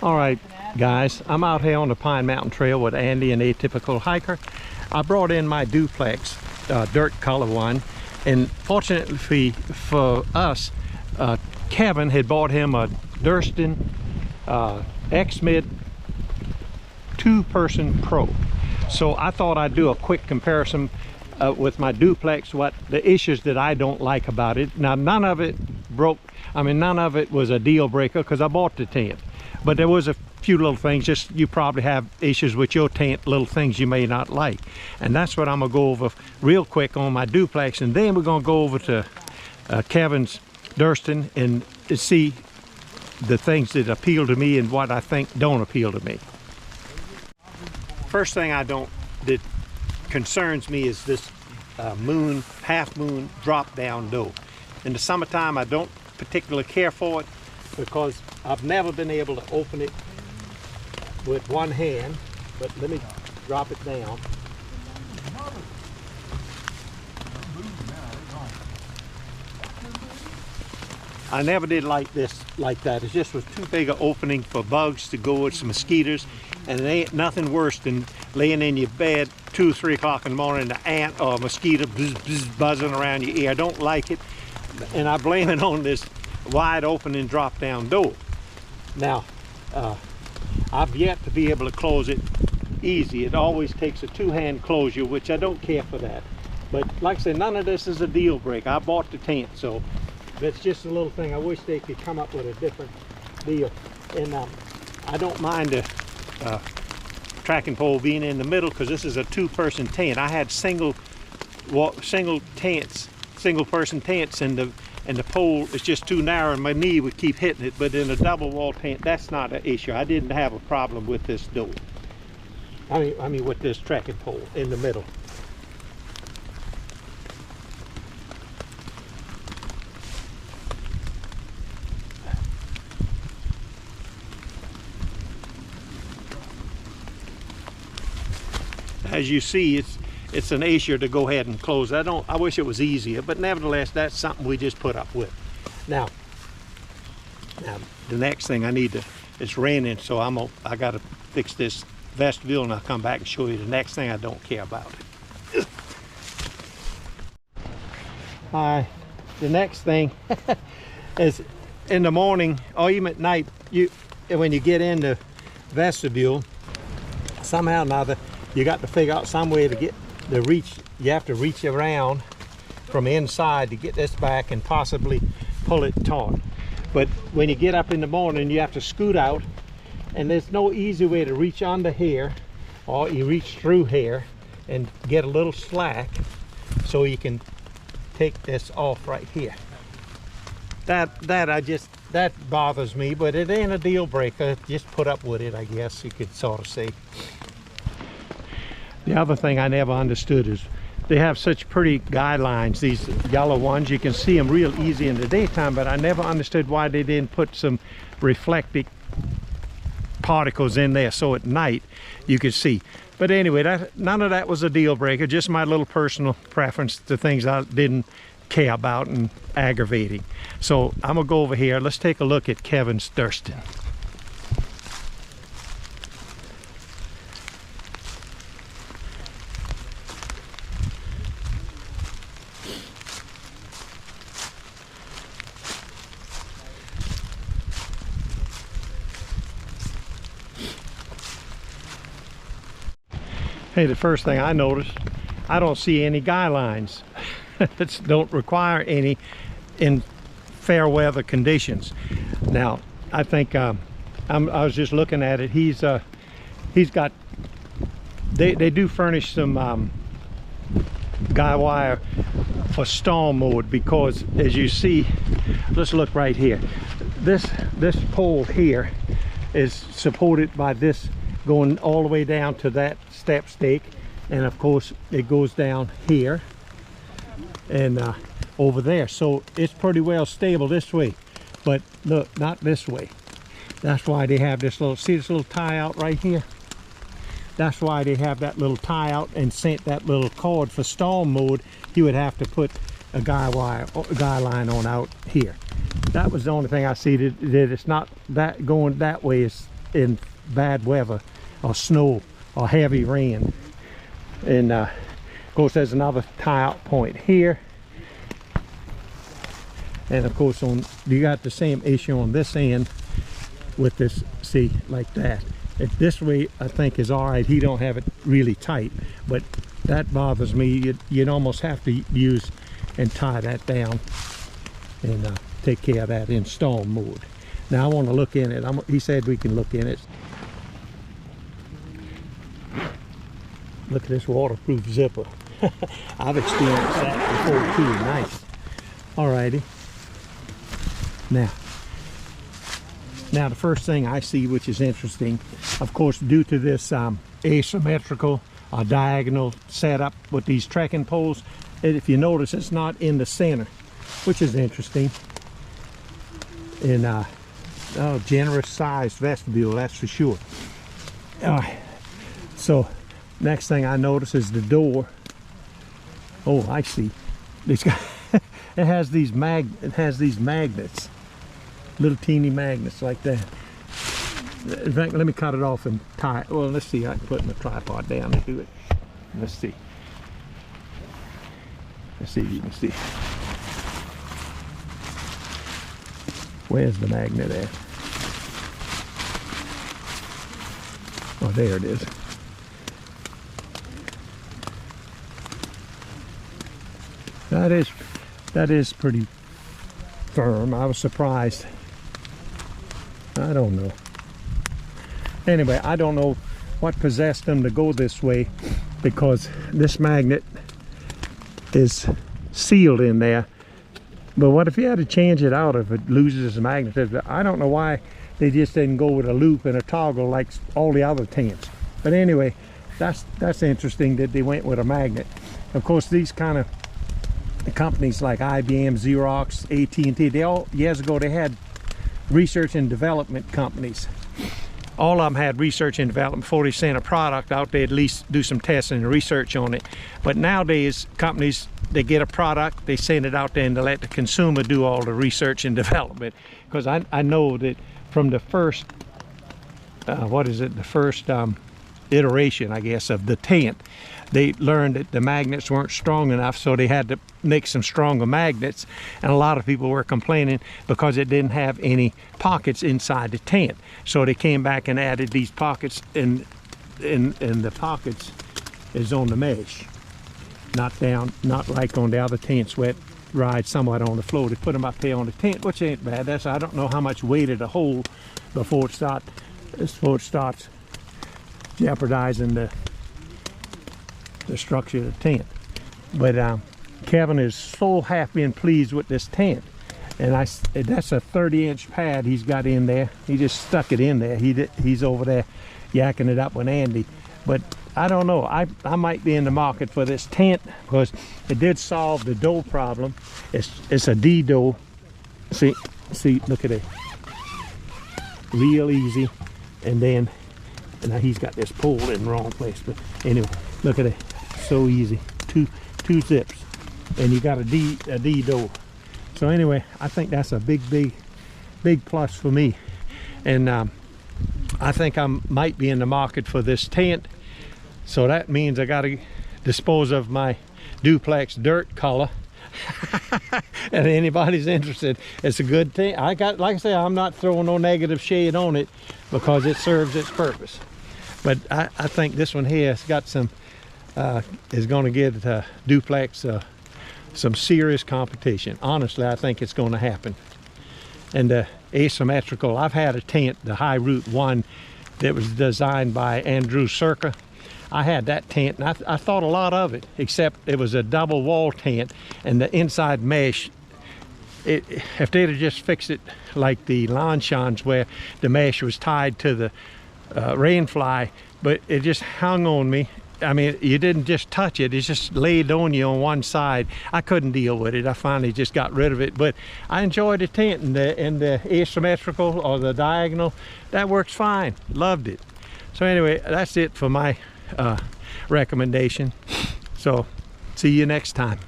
All right, guys, I'm out here on the Pine Mountain Trail with Andy and Atypical Hiker. I brought in my duplex, dirt color one, and fortunately for us, Kevin had bought him a Durston X-Mid 2-person Pro. So I thought I'd do a quick comparison with my duplex, what the issues that I don't like about it. Now, none of it was a deal breaker because I bought the tent, but there was a few little things. Just you probably have issues with your tent, little things you may not like, and that's what I'm gonna go over real quick on my duplex, and then we're gonna go over to Kevin's Durston and see the things that appeal to me and what I think don't appeal to me. First thing that concerns me is this half moon drop down door. In the summertime I don't particularly care for it because I've never been able to open it with one hand, but let me drop it down. I never did like this like that. It just was too big an opening for bugs to go with, some mosquitoes, and it ain't nothing worse than laying in your bed 2 or 3 o'clock in the morning, the ant or a mosquito buzzing around your ear. I don't like it, and I blame it on this wide open and drop down door. Now, I've yet to be able to close it easy. It always takes a 2-hand closure, which I don't care for that. But like I said, none of this is a deal breaker. I bought the tent, so that's just a little thing. I wish they could come up with a different deal. And I don't mind the tracking pole being in the middle because this is a 2-person tent. I had single person tents, and the pole is just too narrow and my knee would keep hitting it. But in a double wall tent, that's not an issue. I didn't have a problem with this door. I mean with this tracking pole in the middle. As you see, it's an issue to go ahead and close. I wish it was easier, but nevertheless, that's something we just put up with. Now the next thing I need to, it's raining, so I got to fix this vestibule, and I'll come back and show you the next thing I don't care about. The next thing is in the morning or even at night, when you get in the vestibule, somehow or another, you got to figure out some way to get the reach. You have to reach around from inside to get this back and possibly pull it taut. But when you get up in the morning, you have to scoot out, and there's no easy way to reach under here, or you reach through here and get a little slack so you can take this off right here. That bothers me, but it ain't a deal breaker. Just put up with it, I guess you could sort of say. The other thing I never understood is they have such pretty guidelines, these yellow ones. You can see them real easy in the daytime, but I never understood why they didn't put some reflective particles in there so at night you could see. But anyway, none of that was a deal breaker, just my little personal preference to things I didn't care about and aggravating. So I'm gonna go over here. Let's take a look at Kevin's Durston. Hey, the first thing I noticed, I don't see any guy lines. Don't require any in fair weather conditions. Now, I think I was just looking at it. He's got. They do furnish some guy wire for storm mode, because as you see, let's look right here. This pole here is supported by this going all the way down to that step stake, and of course it goes down here and over there, so it's pretty well stable this way. But look, not this way. That's why they have this little, see this little tie out right here? That's why they have that little tie out and sent that little cord. For storm mode, you would have to put a guy line on out here. that was the only thing I see that it's not that going that way is in bad weather or snow or heavy rain. And of course there's another tie-out point here. And of course you got the same issue on this end with this, see, like that. This way I think is all right. He don't have it really tight, but that bothers me. You'd almost have to use and tie that down and take care of that in storm mode. Now I want to look in it. He said we can look in it. Look at this waterproof zipper. I've experienced that before too. Nice. Alrighty. Now the first thing I see, which is interesting, of course, due to this asymmetrical or diagonal setup with these trekking poles, if you notice, it's not in the center, which is interesting. And oh, generous sized vestibule, that's for sure. So next thing I notice is the door. Oh, I see. It's got it has these magnets, little teeny magnets like that. In fact, let me cut it off and tie it. Well, let's see. I can put my tripod down and do it. Let's see. Let's see if you can see. Where's the magnet at? Oh, there it is. That is pretty firm. I was surprised. I don't know. Anyway, I don't know what possessed them to go this way, because this magnet is sealed in there. But what if you had to change it out if it loses its magnetism? I don't know why they just didn't go with a loop and a toggle like all the other tents. But anyway, that's interesting that they went with a magnet. Of course, these kind of companies like IBM, Xerox, AT&T, they all, years ago, they had research and development companies. All of them had research and development. Before they sent a product out, they at least do some testing and research on it. But nowadays, companies, they get a product, they send it out there, and they let the consumer do all the research and development. Because I know that from the first, the first iteration, I guess, of the tent, they learned that the magnets weren't strong enough, so they had to make some stronger magnets. And a lot of people were complaining because it didn't have any pockets inside the tent. So they came back and added these pockets, and the pockets is on the mesh, not down, not like on the other tents where it rides somewhat on the floor. They put them up here on the tent, which ain't bad. I don't know how much weight it'll hold before it starts jeopardizing the structure of the tent. But Kevin is so happy and pleased with this tent, and that's a 30-inch pad he's got in there. He just stuck it in there. He's over there yakking it up with Andy. But I don't know, I might be in the market for this tent, because it did solve the door problem. It's a D door. See, look at it, real easy. And then now he's got this pole in the wrong place, but anyway, look at it, so easy. Two zips, and you got a D door. So anyway, I think that's a big plus for me. And I think I might be in the market for this tent. So that means I got to dispose of my duplex dirt color. And anybody's interested, it's a good tent. Like I say, I'm not throwing no negative shade on it, because it serves its purpose. But I think this one here has got some, is going to give duplex some serious competition. Honestly, I think it's going to happen. And asymmetrical, I've had a tent, the High Root 1, that was designed by Andrew Circa. I had that tent, and I thought a lot of it, except it was a double wall tent, and the inside mesh, if they'd have just fixed it like the Lanchons, where the mesh was tied to the rainfly, but it just hung on me. I mean, you didn't just touch it, it just laid on you on one side. I couldn't deal with it. I finally just got rid of it. But I enjoyed the tent, and the asymmetrical or the diagonal, that works fine. Loved it. So anyway, that's it for my recommendation. So see you next time.